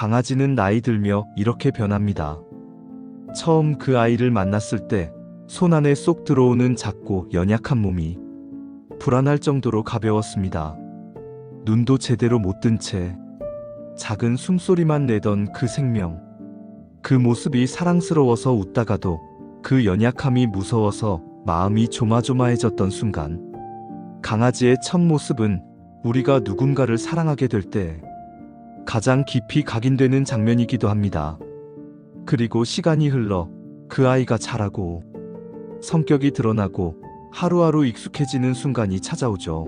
강아지는 나이 들며 이렇게 변합니다. 처음 그 아이를 만났을 때 손 안에 쏙 들어오는 작고 연약한 몸이 불안할 정도로 가벼웠습니다. 눈도 제대로 못 뜬 채 작은 숨소리만 내던 그 생명. 그 모습이 사랑스러워서 웃다가도 그 연약함이 무서워서 마음이 조마조마해졌던 순간. 강아지의 첫 모습은 우리가 누군가를 사랑하게 될 때 가장 깊이 각인되는 장면이기도 합니다. 그리고 시간이 흘러 그 아이가 자라고 성격이 드러나고 하루하루 익숙해지는 순간이 찾아오죠.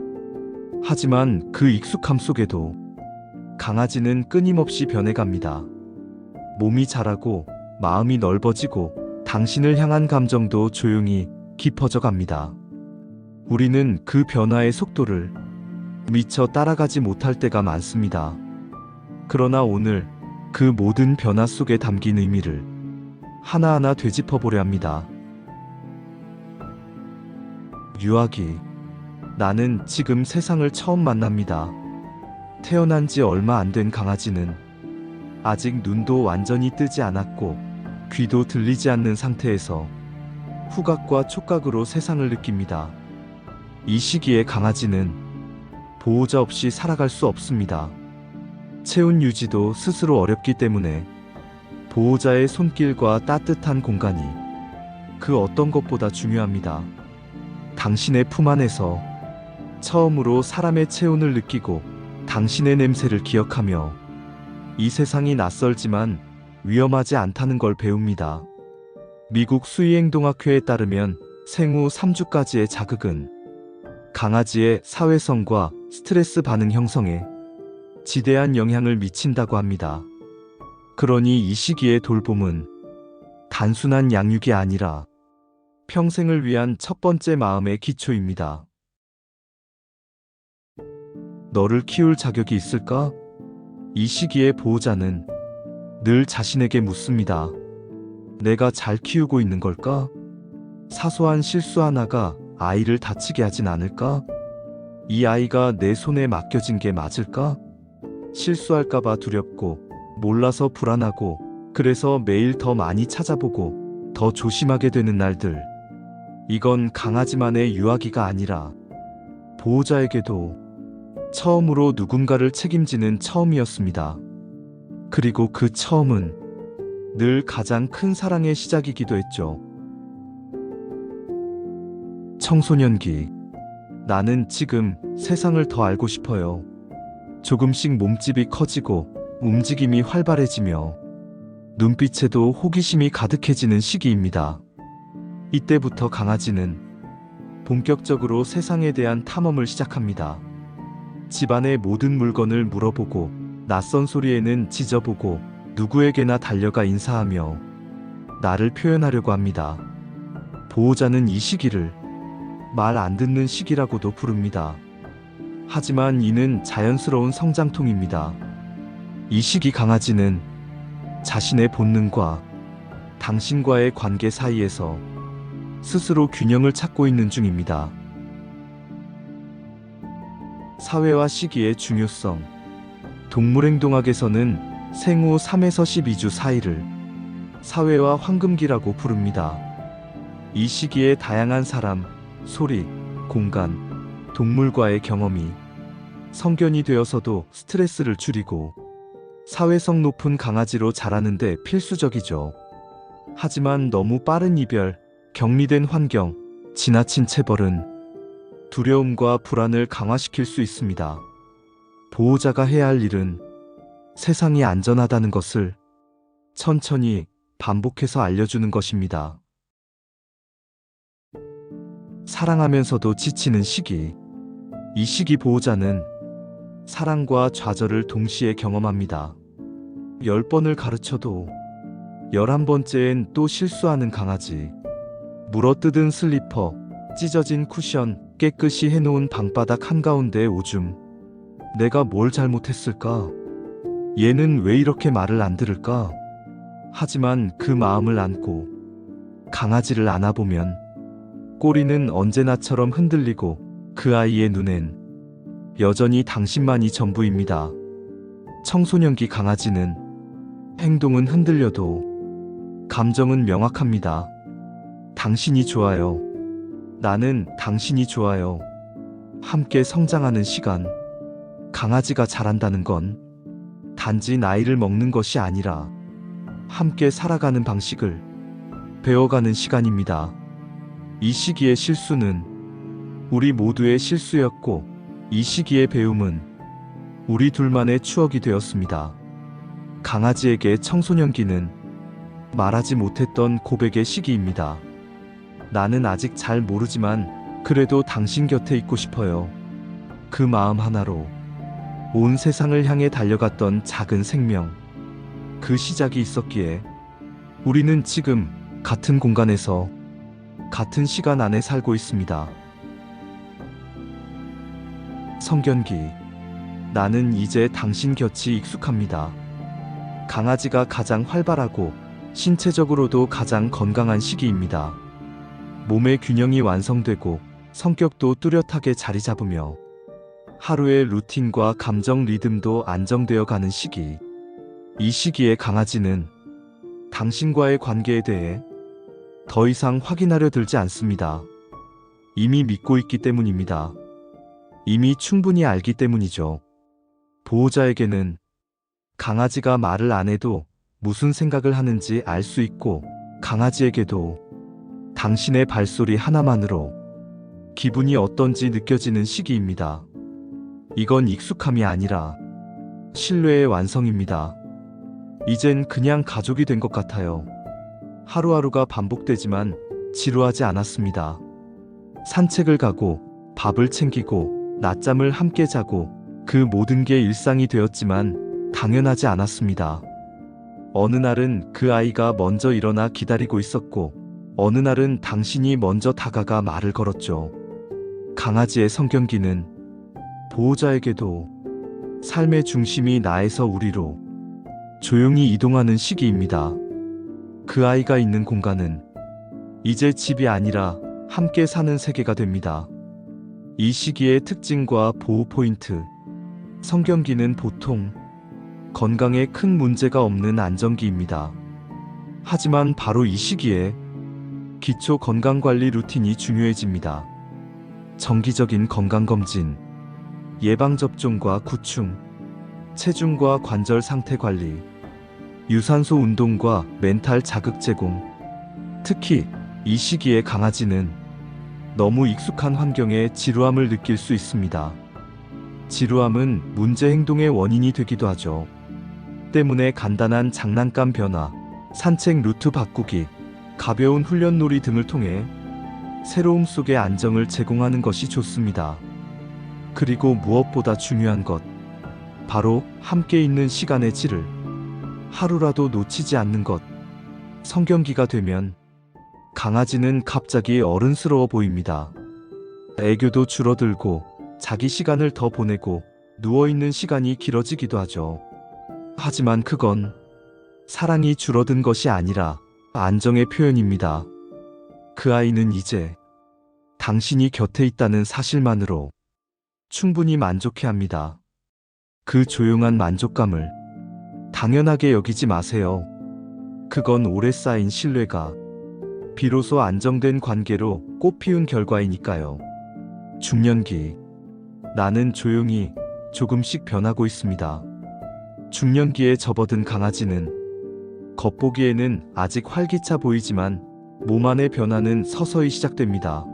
하지만 그 익숙함 속에도 강아지는 끊임없이 변해갑니다. 몸이 자라고 마음이 넓어지고 당신을 향한 감정도 조용히 깊어져 갑니다. 우리는 그 변화의 속도를 미처 따라가지 못할 때가 많습니다. 그러나 오늘 그 모든 변화 속에 담긴 의미를 하나하나 되짚어보려 합니다. 유아기. 나는 지금 세상을 처음 만납니다. 태어난 지 얼마 안 된 강아지는 아직 눈도 완전히 뜨지 않았고 귀도 들리지 않는 상태에서 후각과 촉각으로 세상을 느낍니다. 이 시기에 강아지는 보호자 없이 살아갈 수 없습니다. 체온 유지도 스스로 어렵기 때문에 보호자의 손길과 따뜻한 공간이 그 어떤 것보다 중요합니다. 당신의 품 안에서 처음으로 사람의 체온을 느끼고 당신의 냄새를 기억하며 이 세상이 낯설지만 위험하지 않다는 걸 배웁니다. 미국 수의행동학회에 따르면 생후 3주까지의 자극은 강아지의 사회성과 스트레스 반응 형성에 지대한 영향을 미친다고 합니다. 그러니 이 시기의 돌봄은 단순한 양육이 아니라 평생을 위한 첫 번째 마음의 기초입니다. 너를 키울 자격이 있을까? 이 시기의 보호자는 늘 자신에게 묻습니다. 내가 잘 키우고 있는 걸까? 사소한 실수 하나가 아이를 다치게 하진 않을까? 이 아이가 내 손에 맡겨진 게 맞을까? 실수할까봐 두렵고 몰라서 불안하고 그래서 매일 더 많이 찾아보고 더 조심하게 되는 날들. 이건 강아지만의 유아기가 아니라 보호자에게도 처음으로 누군가를 책임지는 처음이었습니다. 그리고 그 처음은 늘 가장 큰 사랑의 시작이기도 했죠. 청소년기. 나는 지금 세상을 더 알고 싶어요. 조금씩 몸집이 커지고 움직임이 활발해지며 눈빛에도 호기심이 가득해지는 시기입니다. 이때부터 강아지는 본격적으로 세상에 대한 탐험을 시작합니다. 집안의 모든 물건을 물어보고 낯선 소리에는 짖어보고 누구에게나 달려가 인사하며 나를 표현하려고 합니다. 보호자는 이 시기를 말 안 듣는 시기라고도 부릅니다. 하지만 이는 자연스러운 성장통입니다. 이 시기 강아지는 자신의 본능과 당신과의 관계 사이에서 스스로 균형을 찾고 있는 중입니다. 사회화 시기의 중요성. 동물행동학에서는 생후 3에서 12주 사이를 사회화 황금기라고 부릅니다. 이 시기에 다양한 사람, 소리, 공간, 동물과의 경험이 성견이 되어서도 스트레스를 줄이고 사회성 높은 강아지로 자라는 데 필수적이죠. 하지만 너무 빠른 이별, 격리된 환경, 지나친 체벌은 두려움과 불안을 강화시킬 수 있습니다. 보호자가 해야 할 일은 세상이 안전하다는 것을 천천히 반복해서 알려주는 것입니다. 사랑하면서도 지치는 시기. 이 시기 보호자는 사랑과 좌절을 동시에 경험합니다. 10번을 가르쳐도 11번째엔 또 실수하는 강아지. 물어뜯은 슬리퍼, 찢어진 쿠션, 깨끗이 해놓은 방바닥 한가운데 오줌. 내가 뭘 잘못했을까? 얘는 왜 이렇게 말을 안 들을까? 하지만 그 마음을 안고 강아지를 안아보면 꼬리는 언제나처럼 흔들리고 그 아이의 눈엔 여전히 당신만이 전부입니다. 청소년기 강아지는 행동은 흔들려도 감정은 명확합니다. 당신이 좋아요. 나는 당신이 좋아요. 함께 성장하는 시간. 강아지가 자란다는 건 단지 나이를 먹는 것이 아니라 함께 살아가는 방식을 배워가는 시간입니다. 이 시기의 실수는 우리 모두의 실수였고, 이 시기의 배움은 우리 둘만의 추억이 되었습니다. 강아지에게 청소년기는 말하지 못했던 고백의 시기입니다. 나는 아직 잘 모르지만 그래도 당신 곁에 있고 싶어요. 그 마음 하나로 온 세상을 향해 달려갔던 작은 생명. 그 시작이 있었기에 우리는 지금 같은 공간에서 같은 시간 안에 살고 있습니다. 성견기. 나는 이제 당신 곁이 익숙합니다. 강아지가 가장 활발하고 신체적으로도 가장 건강한 시기입니다. 몸의 균형이 완성되고 성격도 뚜렷하게 자리 잡으며 하루의 루틴과 감정 리듬도 안정되어 가는 시기. 이 시기에 강아지는 당신과의 관계에 대해 더 이상 확인하려 들지 않습니다. 이미 믿고 있기 때문입니다. 이미 충분히 알기 때문이죠. 보호자에게는 강아지가 말을 안 해도 무슨 생각을 하는지 알 수 있고, 강아지에게도 당신의 발소리 하나만으로 기분이 어떤지 느껴지는 시기입니다. 이건 익숙함이 아니라 신뢰의 완성입니다. 이젠 그냥 가족이 된 것 같아요. 하루하루가 반복되지만 지루하지 않았습니다. 산책을 가고 밥을 챙기고 낮잠을 함께 자고, 그 모든 게 일상이 되었지만 당연하지 않았습니다. 어느 날은 그 아이가 먼저 일어나 기다리고 있었고, 어느 날은 당신이 먼저 다가가 말을 걸었죠. 강아지의 성견기는 보호자에게도 삶의 중심이 나에서 우리로 조용히 이동하는 시기입니다. 그 아이가 있는 공간은 이제 집이 아니라 함께 사는 세계가 됩니다. 이 시기의 특징과 보호 포인트. 성견기는 보통 건강에 큰 문제가 없는 안정기입니다. 하지만 바로 이 시기에 기초 건강관리 루틴이 중요해집니다. 정기적인 건강검진, 예방접종과 구충, 체중과 관절 상태 관리, 유산소 운동과 멘탈 자극 제공. 특히 이 시기에 강아지는 너무 익숙한 환경에 지루함을 느낄 수 있습니다. 지루함은 문제 행동의 원인이 되기도 하죠. 때문에 간단한 장난감 변화, 산책 루트 바꾸기, 가벼운 훈련놀이 등을 통해 새로움 속의 안정을 제공하는 것이 좋습니다. 그리고 무엇보다 중요한 것, 바로 함께 있는 시간의 질을 하루라도 놓치지 않는 것. 성견기가 되면 강아지는 갑자기 어른스러워 보입니다. 애교도 줄어들고 자기 시간을 더 보내고 누워있는 시간이 길어지기도 하죠. 하지만 그건 사랑이 줄어든 것이 아니라 안정의 표현입니다. 그 아이는 이제 당신이 곁에 있다는 사실만으로 충분히 만족해합니다. 그 조용한 만족감을 당연하게 여기지 마세요. 그건 오래 쌓인 신뢰가 비로소 안정된 관계로 꽃피운 결과이니까요. 중년기. 나는 조용히 조금씩 변하고 있습니다. 중년기에 접어든 강아지는 겉보기에는 아직 활기차 보이지만 몸 안의 변화는 서서히 시작됩니다.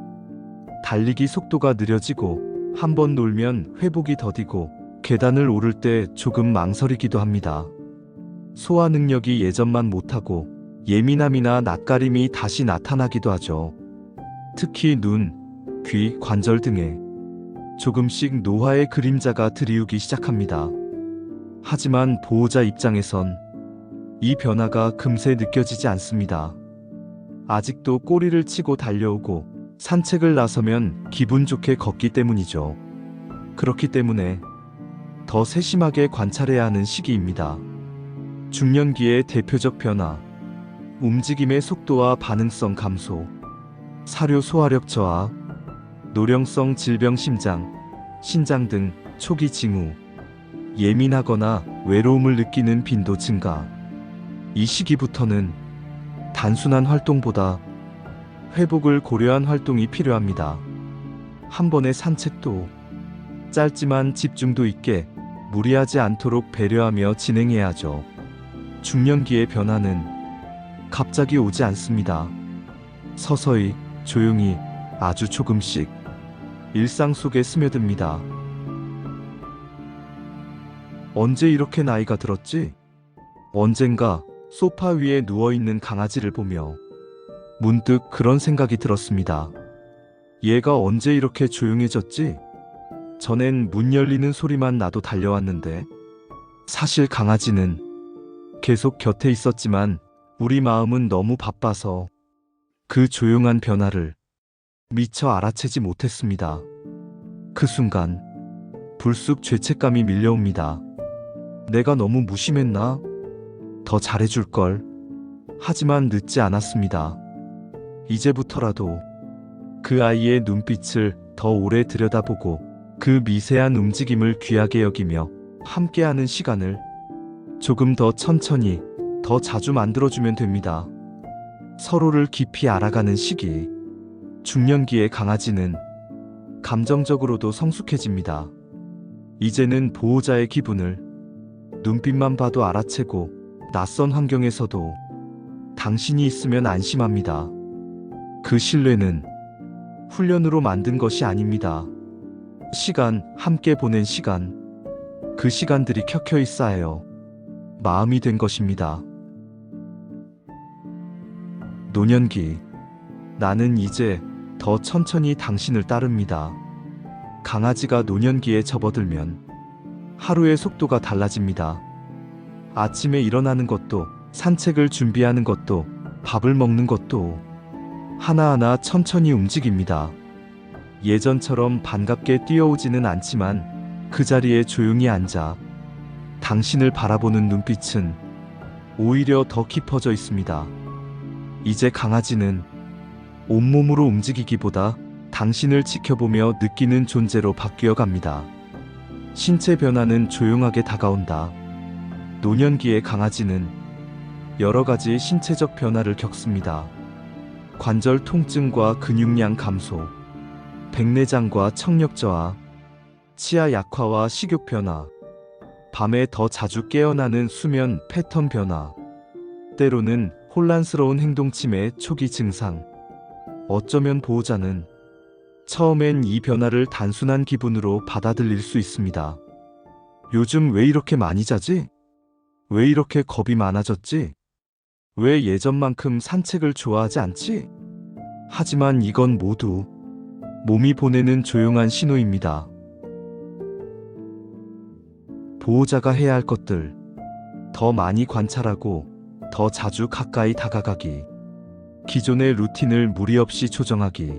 달리기 속도가 느려지고, 한번 놀면 회복이 더디고, 계단을 오를 때 조금 망설이기도 합니다. 소화 능력이 예전만 못하고 예민함이나 낯가림이 다시 나타나기도 하죠. 특히 눈, 귀, 관절 등에 조금씩 노화의 그림자가 드리우기 시작합니다. 하지만 보호자 입장에선 이 변화가 금세 느껴지지 않습니다. 아직도 꼬리를 치고 달려오고 산책을 나서면 기분 좋게 걷기 때문이죠. 그렇기 때문에 더 세심하게 관찰해야 하는 시기입니다. 중년기의 대표적 변화. 움직임의 속도와 반응성 감소, 사료 소화력 저하, 노령성 질병 신장 등 초기 징후, 예민하거나 외로움을 느끼는 빈도 증가. 이 시기부터는 단순한 활동보다 회복을 고려한 활동이 필요합니다. 한 번의 산책도 짧지만 집중도 있게 무리하지 않도록 배려하며 진행해야죠. 중년기의 변화는 갑자기 오지 않습니다. 서서히, 조용히, 아주 조금씩 일상 속에 스며듭니다. 언제 이렇게 나이가 들었지? 언젠가 소파 위에 누워있는 강아지를 보며 문득 그런 생각이 들었습니다. 얘가 언제 이렇게 조용해졌지? 전엔 문 열리는 소리만 나도 달려왔는데. 사실 강아지는 계속 곁에 있었지만 우리 마음은 너무 바빠서 그 조용한 변화를 미처 알아채지 못했습니다. 그 순간 불쑥 죄책감이 밀려옵니다. 내가 너무 무심했나? 더 잘해줄걸. 하지만 늦지 않았습니다. 이제부터라도 그 아이의 눈빛을 더 오래 들여다보고 그 미세한 움직임을 귀하게 여기며 함께하는 시간을 조금 더 천천히, 더 자주 만들어주면 됩니다. 서로를 깊이 알아가는 시기. 중년기의 강아지는 감정적으로도 성숙해집니다. 이제는 보호자의 기분을 눈빛만 봐도 알아채고 낯선 환경에서도 당신이 있으면 안심합니다. 그 신뢰는 훈련으로 만든 것이 아닙니다. 시간, 함께 보낸 시간, 그 시간들이 켜켜이 쌓여 마음이 된 것입니다. 노년기. 나는 이제 더 천천히 당신을 따릅니다. 강아지가 노년기에 접어들면 하루의 속도가 달라집니다. 아침에 일어나는 것도, 산책을 준비하는 것도, 밥을 먹는 것도 하나하나 천천히 움직입니다. 예전처럼 반갑게 뛰어오지는 않지만 그 자리에 조용히 앉아 당신을 바라보는 눈빛은 오히려 더 깊어져 있습니다. 이제 강아지는 온몸으로 움직이기보다 당신을 지켜보며 느끼는 존재로 바뀌어 갑니다. 신체 변화는 조용하게 다가온다. 노년기의 강아지는 여러 가지 신체적 변화를 겪습니다. 관절 통증과 근육량 감소, 백내장과 청력 저하, 치아 약화와 식욕 변화, 밤에 더 자주 깨어나는 수면 패턴 변화, 때로는 혼란스러운 행동 침해 초기 증상. 어쩌면 보호자는 처음엔 이 변화를 단순한 기분으로 받아들일 수 있습니다. 요즘 왜 이렇게 많이 자지? 왜 이렇게 겁이 많아졌지? 왜 예전만큼 산책을 좋아하지 않지? 하지만 이건 모두 몸이 보내는 조용한 신호입니다. 보호자가 해야 할 것들. 더 많이 관찰하고 더 자주 가까이 다가가기. 기존의 루틴을 무리 없이 조정하기.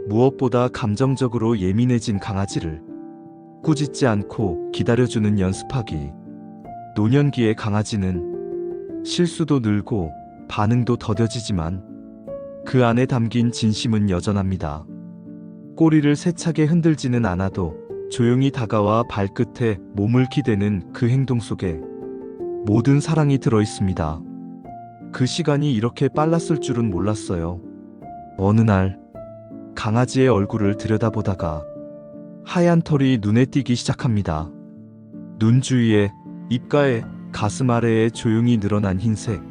무엇보다 감정적으로 예민해진 강아지를 꾸짖지 않고 기다려주는 연습하기. 노년기의 강아지는 실수도 늘고 반응도 더뎌지지만 그 안에 담긴 진심은 여전합니다. 꼬리를 세차게 흔들지는 않아도 조용히 다가와 발끝에 몸을 기대는 그 행동 속에 모든 사랑이 들어있습니다. 그 시간이 이렇게 빨랐을 줄은 몰랐어요. 어느 날 강아지의 얼굴을 들여다보다가 하얀 털이 눈에 띄기 시작합니다. 눈 주위에, 입가에, 가슴 아래에 조용히 늘어난 흰색.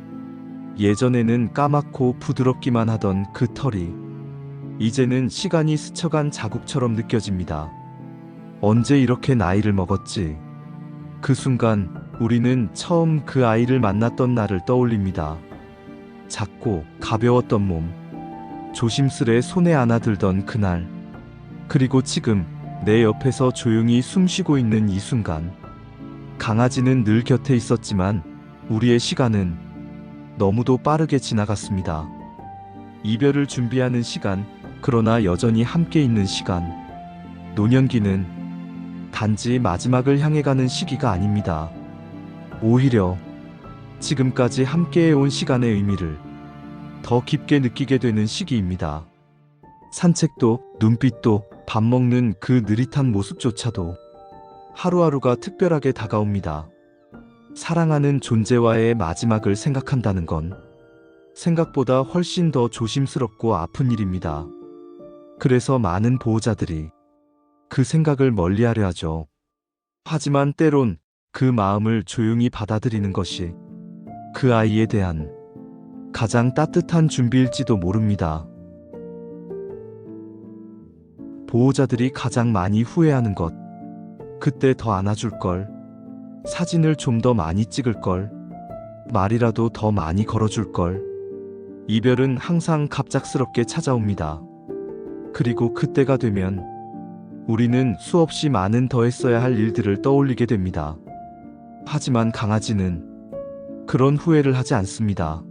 예전에는 까맣고 부드럽기만 하던 그 털이 이제는 시간이 스쳐간 자국처럼 느껴집니다. 언제 이렇게 나이를 먹었지? 그 순간 우리는 처음 그 아이를 만났던 날을 떠올립니다. 작고 가벼웠던 몸, 조심스레 손에 안아들던 그날, 그리고 지금 내 옆에서 조용히 숨쉬고 있는 이 순간. 강아지는 늘 곁에 있었지만 우리의 시간은 너무도 빠르게 지나갔습니다. 이별을 준비하는 시간, 그러나 여전히 함께 있는 시간. 노년기는 단지 마지막을 향해 가는 시기가 아닙니다. 오히려 지금까지 함께해온 시간의 의미를 더 깊게 느끼게 되는 시기입니다. 산책도, 눈빛도, 밥 먹는 그 느릿한 모습조차도 하루하루가 특별하게 다가옵니다. 사랑하는 존재와의 마지막을 생각한다는 건 생각보다 훨씬 더 조심스럽고 아픈 일입니다. 그래서 많은 보호자들이 그 생각을 멀리하려 하죠. 하지만 때론 그 마음을 조용히 받아들이는 것이 그 아이에 대한 가장 따뜻한 준비일지도 모릅니다. 보호자들이 가장 많이 후회하는 것, 그때 더 안아줄 걸, 사진을 좀 더 많이 찍을 걸, 말이라도 더 많이 걸어줄 걸. 이별은 항상 갑작스럽게 찾아옵니다. 그리고 그때가 되면 우리는 수없이 많은 더 했어야 할 일들을 떠올리게 됩니다. 하지만 강아지는 그런 후회를 하지 않습니다.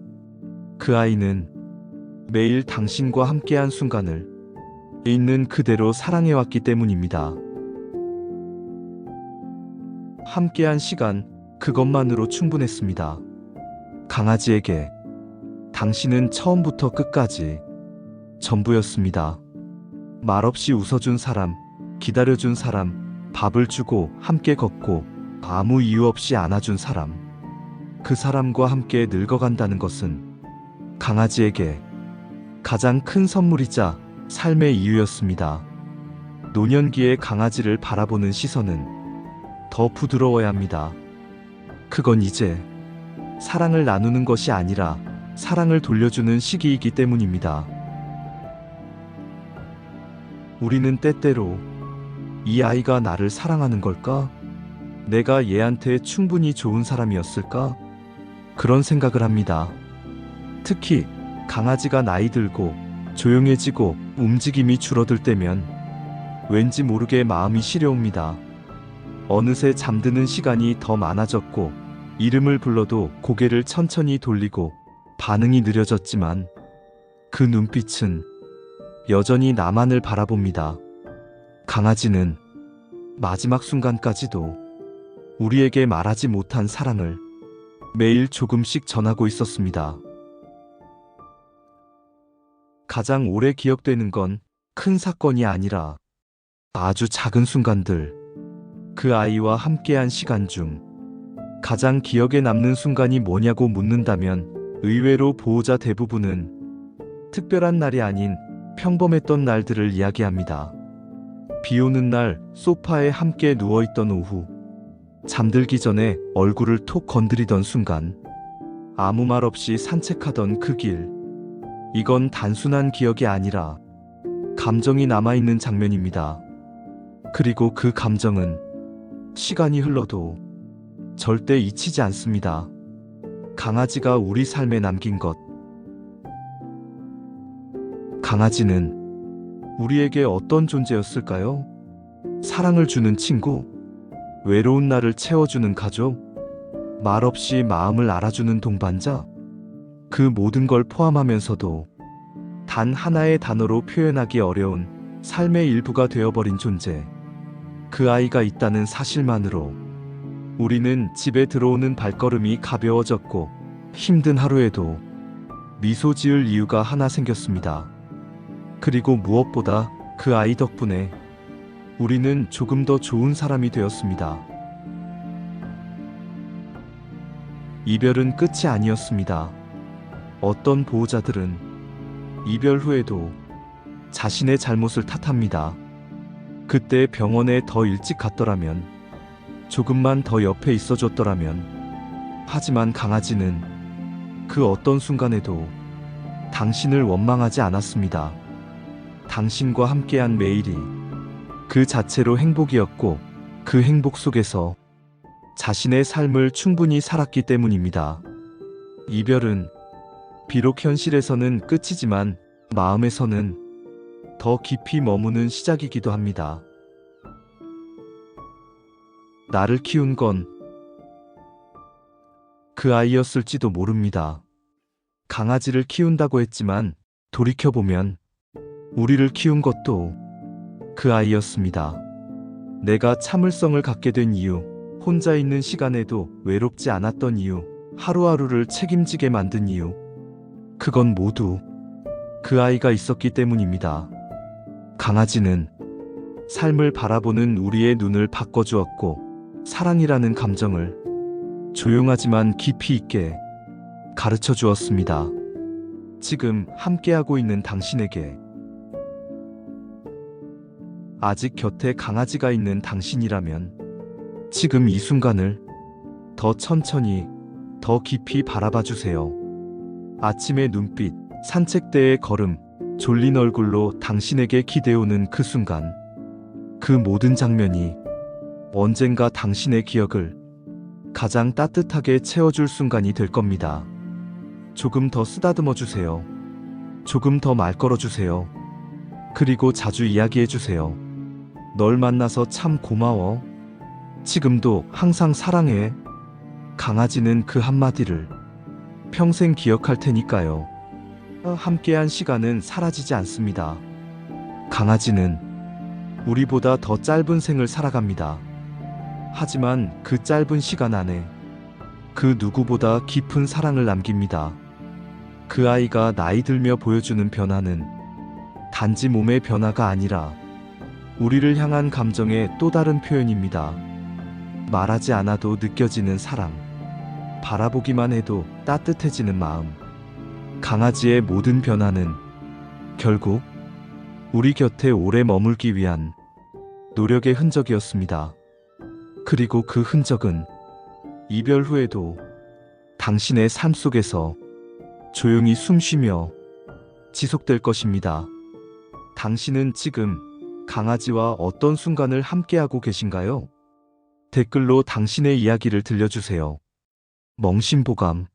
그 아이는 매일 당신과 함께한 순간을 있는 그대로 사랑해왔기 때문입니다. 함께한 시간, 그것만으로 충분했습니다. 강아지에게 당신은 처음부터 끝까지 전부였습니다. 말없이 웃어준 사람, 기다려준 사람, 밥을 주고 함께 걷고 아무 이유 없이 안아준 사람. 그 사람과 함께 늙어간다는 것은 강아지에게 가장 큰 선물이자 삶의 이유였습니다. 노년기에 강아지를 바라보는 시선은 더 부드러워야 합니다. 그건 이제 사랑을 나누는 것이 아니라 사랑을 돌려주는 시기이기 때문입니다. 우리는 때때로 이 아이가 나를 사랑하는 걸까? 내가 얘한테 충분히 좋은 사람이었을까? 그런 생각을 합니다. 특히 강아지가 나이 들고 조용해지고 움직임이 줄어들 때면 왠지 모르게 마음이 시려옵니다. 어느새 잠드는 시간이 더 많아졌고 이름을 불러도 고개를 천천히 돌리고 반응이 느려졌지만 그 눈빛은 여전히 나만을 바라봅니다. 강아지는 마지막 순간까지도 우리에게 말하지 못한 사랑을 매일 조금씩 전하고 있었습니다. 가장 오래 기억되는 건 큰 사건이 아니라 아주 작은 순간들, 그 아이와 함께한 시간 중 가장 기억에 남는 순간이 뭐냐고 묻는다면 의외로 보호자 대부분은 특별한 날이 아닌 평범했던 날들을 이야기합니다. 비 오는 날 소파에 함께 누워있던 오후, 잠들기 전에 얼굴을 톡 건드리던 순간, 아무 말 없이 산책하던 그 길. 이건 단순한 기억이 아니라 감정이 남아있는 장면입니다. 그리고 그 감정은 시간이 흘러도 절대 잊히지 않습니다. 강아지가 우리 삶에 남긴 것. 강아지는 우리에게 어떤 존재였을까요? 사랑을 주는 친구? 외로운 날을 채워주는 가족? 말없이 마음을 알아주는 동반자? 그 모든 걸 포함하면서도 단 하나의 단어로 표현하기 어려운 삶의 일부가 되어버린 존재. 그 아이가 있다는 사실만으로 우리는 집에 들어오는 발걸음이 가벼워졌고 힘든 하루에도 미소 지을 이유가 하나 생겼습니다. 그리고 무엇보다 그 아이 덕분에 우리는 조금 더 좋은 사람이 되었습니다. 이별은 끝이 아니었습니다. 어떤 보호자들은 이별 후에도 자신의 잘못을 탓합니다. 그때 병원에 더 일찍 갔더라면, 조금만 더 옆에 있어줬더라면. 하지만 강아지는 그 어떤 순간에도 당신을 원망하지 않았습니다. 당신과 함께한 매일이 그 자체로 행복이었고 그 행복 속에서 자신의 삶을 충분히 살았기 때문입니다. 이별은 비록 현실에서는 끝이지만 마음에서는 더 깊이 머무는 시작이기도 합니다. 나를 키운 건 그 아이였을지도 모릅니다. 강아지를 키운다고 했지만 돌이켜보면 우리를 키운 것도 그 아이였습니다. 내가 참을성을 갖게 된 이유, 혼자 있는 시간에도 외롭지 않았던 이유, 하루하루를 책임지게 만든 이유, 그건 모두 그 아이가 있었기 때문입니다. 강아지는 삶을 바라보는 우리의 눈을 바꿔주었고, 사랑이라는 감정을 조용하지만 깊이 있게 가르쳐 주었습니다. 지금 함께하고 있는 당신에게, 아직 곁에 강아지가 있는 당신이라면 지금 이 순간을 더 천천히, 더 깊이 바라봐 주세요. 아침의 눈빛, 산책대의 걸음, 졸린 얼굴로 당신에게 기대오는 그 순간, 그 모든 장면이 언젠가 당신의 기억을 가장 따뜻하게 채워줄 순간이 될 겁니다. 조금 더 쓰다듬어 주세요. 조금 더 말 걸어 주세요. 그리고 자주 이야기해 주세요. 널 만나서 참 고마워. 지금도 항상 사랑해. 강아지는 그 한마디를 평생 기억할 테니까요. 함께한 시간은 사라지지 않습니다. 강아지는 우리보다 더 짧은 생을 살아갑니다. 하지만 그 짧은 시간 안에 그 누구보다 깊은 사랑을 남깁니다. 그 아이가 나이 들며 보여주는 변화는 단지 몸의 변화가 아니라 우리를 향한 감정의 또 다른 표현입니다. 말하지 않아도 느껴지는 사랑, 바라보기만 해도 따뜻해지는 마음. 강아지의 모든 변화는 결국 우리 곁에 오래 머물기 위한 노력의 흔적이었습니다. 그리고 그 흔적은 이별 후에도 당신의 삶 속에서 조용히 숨쉬며 지속될 것입니다. 당신은 지금 강아지와 어떤 순간을 함께하고 계신가요? 댓글로 당신의 이야기를 들려주세요. 멍심보감.